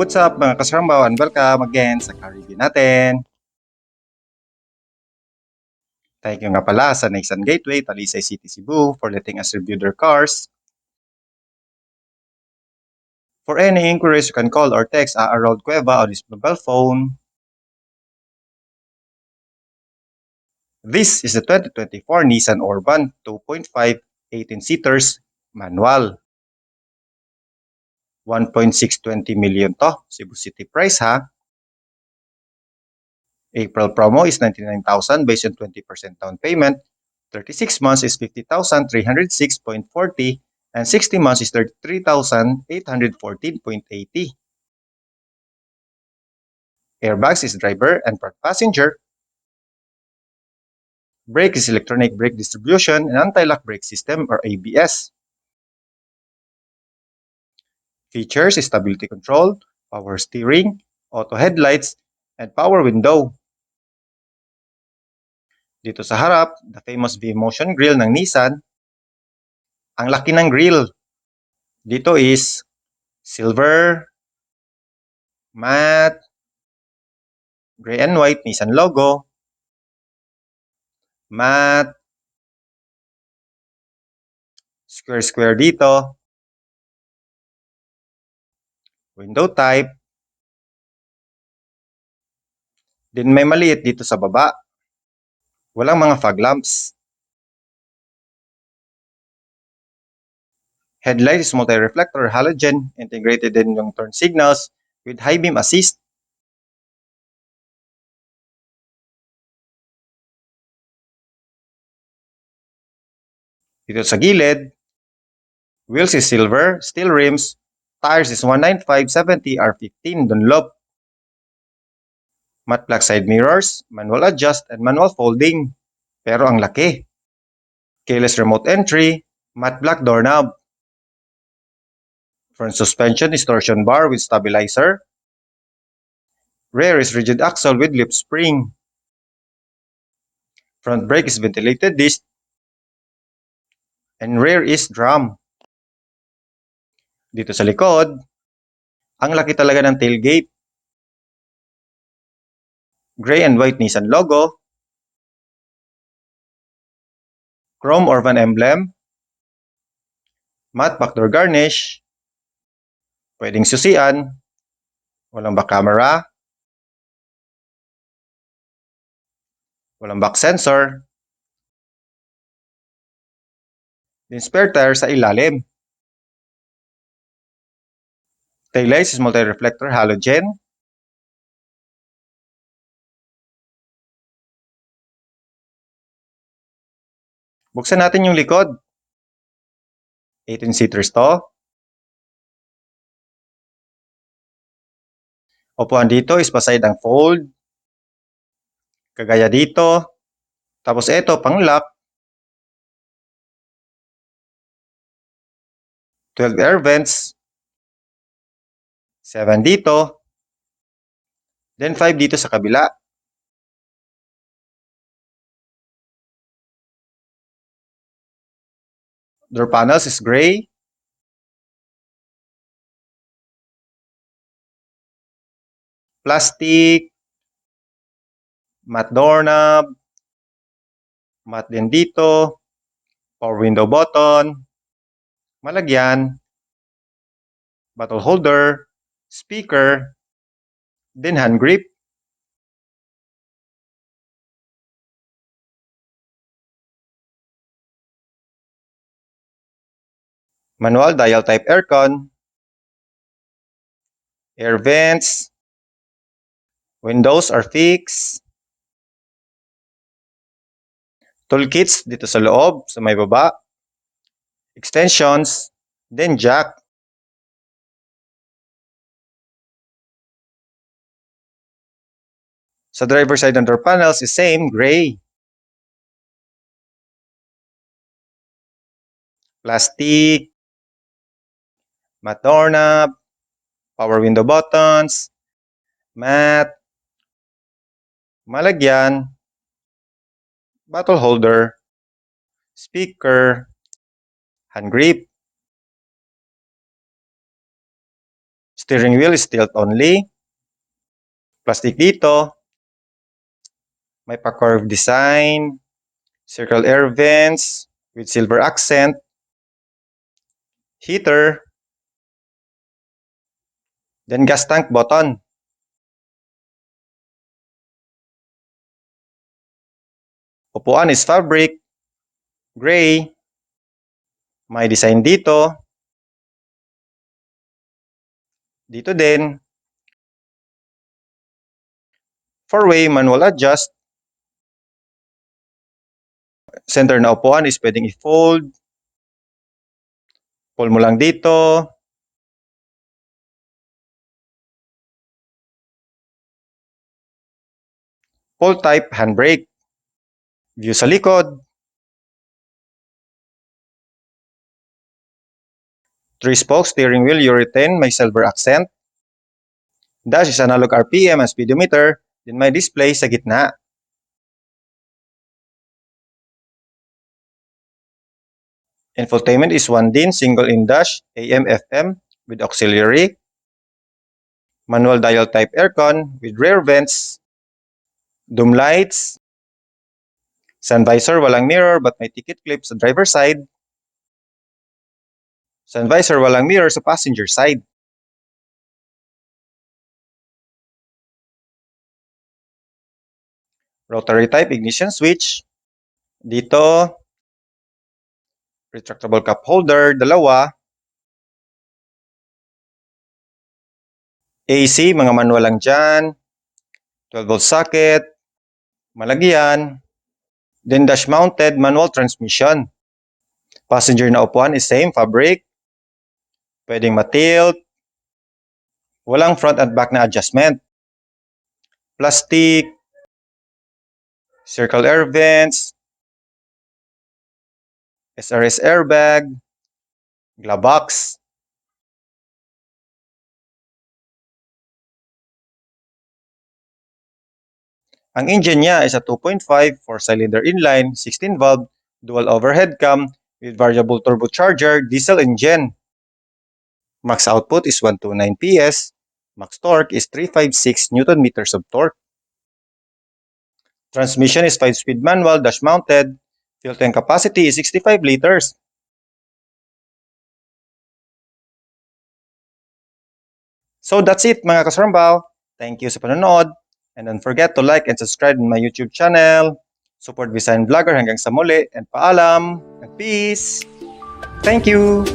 What's up mga kasarambaw and welcome again sa car review natin. Thank you nga pala sa Nissan Gateway, Talisay City, Cebu for letting us review their cars. For any inquiries, you can call or text Harold Cueva on his mobile phone. This is the 2024 Nissan Urban 2.5 18-seaters manual. 1.620 million to, Cebu City price ha. April promo is 99,000 based on 20% down payment. 36 months is 50,306.40 and 60 months is 33,814.80. Airbags is driver and front passenger. Brake is electronic brake distribution and anti-lock brake system or ABS. Features is stability control, power steering, auto headlights, and power window. Dito sa harap, the famous V-Motion grille ng Nissan. Ang laki ng grille. Dito is silver, matte, gray and white Nissan logo, matte, square dito, window type, din may maliit dito sa baba. Walang mga fog lamps. Headlight is multi-reflector halogen, integrated din yung turn signals with high beam assist. Dito sa gilid, wheels is silver, steel rims, tires is 195/70 R15 Dunlop. Matte black side mirrors, manual adjust and manual folding. Pero ang laki. Keyless remote entry, matte black doorknob. Front suspension is torsion bar with stabilizer. Rear is rigid axle with lip spring. Front brake is ventilated disc. And rear is drum. Dito sa likod, ang laki talaga ng tailgate. Gray and white Nissan logo. Chrome Orvan emblem. Matte backdoor garnish. Pwedeng susian. Walang back camera. Walang back sensor. Din spare tire sa ilalim. Taillights is multi-reflector halogen. Buksan natin yung likod. 18-seaters to. Upuan dito is pa-side ang fold. Kagaya dito. Tapos ito, pang lock. 12 air vents. 7 dito. Then 5 dito sa kabila. Door panels is gray. Plastic. Matte doorknob. Matte din dito. Power window button. Malagyan. Bottle holder. Speaker. Then hand grip. Manual dial type aircon. Air vents. Windows are fixed. Toolkits dito sa loob, sa may baba. Extensions. Then jack. Sa driver side ng door panels is same, gray. Plastic. Matte doorknob. Power window buttons. Matte. malagyan, bottle holder, speaker, hand grip. Steering wheel is tilt only. Plastic dito. May pa-curved design. Circle air vents with silver accent. Heater. Then gas tank button. Upuan is fabric. Gray. May design dito. Dito din. 4-way manual adjust. Center na upuan is pwedeng i-fold. Pull mo lang dito. Pull type handbrake. View sa likod. 3-spoke steering wheel urethane, may silver accent. Dash is analog RPM and speedometer. Then may display sa gitna. Infotainment is 1 din, single in dash, AM, FM with auxiliary. Manual dial type aircon with rear vents. Doom lights. Sun visor, walang mirror but may ticket clip sa driver side. Sun visor, walang mirror sa passenger side. Rotary type ignition switch. Dito, retractable cup holder, dalawa. AC, mga manual lang dyan. 12-volt socket. Malagyan. Then dash mounted manual transmission. Passenger na upuan is same, fabric. Pwedeng matilt. Walang front at back na adjustment. Plastic. Circle air vents. SRS airbag. Glove box. Ang engine niya is a 2.5 4-cylinder inline, 16-valve, dual overhead cam with variable turbocharger diesel engine. Max output is 129 PS. Max torque is 356 Newton meters of torque. Transmission is 5-speed manual, dash mounted. Fuel tank capacity is 65 liters. So that's it mga kasrambaw. Thank you sa panonood. And don't forget to like and subscribe in my YouTube channel. Support Visayan Vlogger hanggang sa muli. And paalam. And peace. Thank you.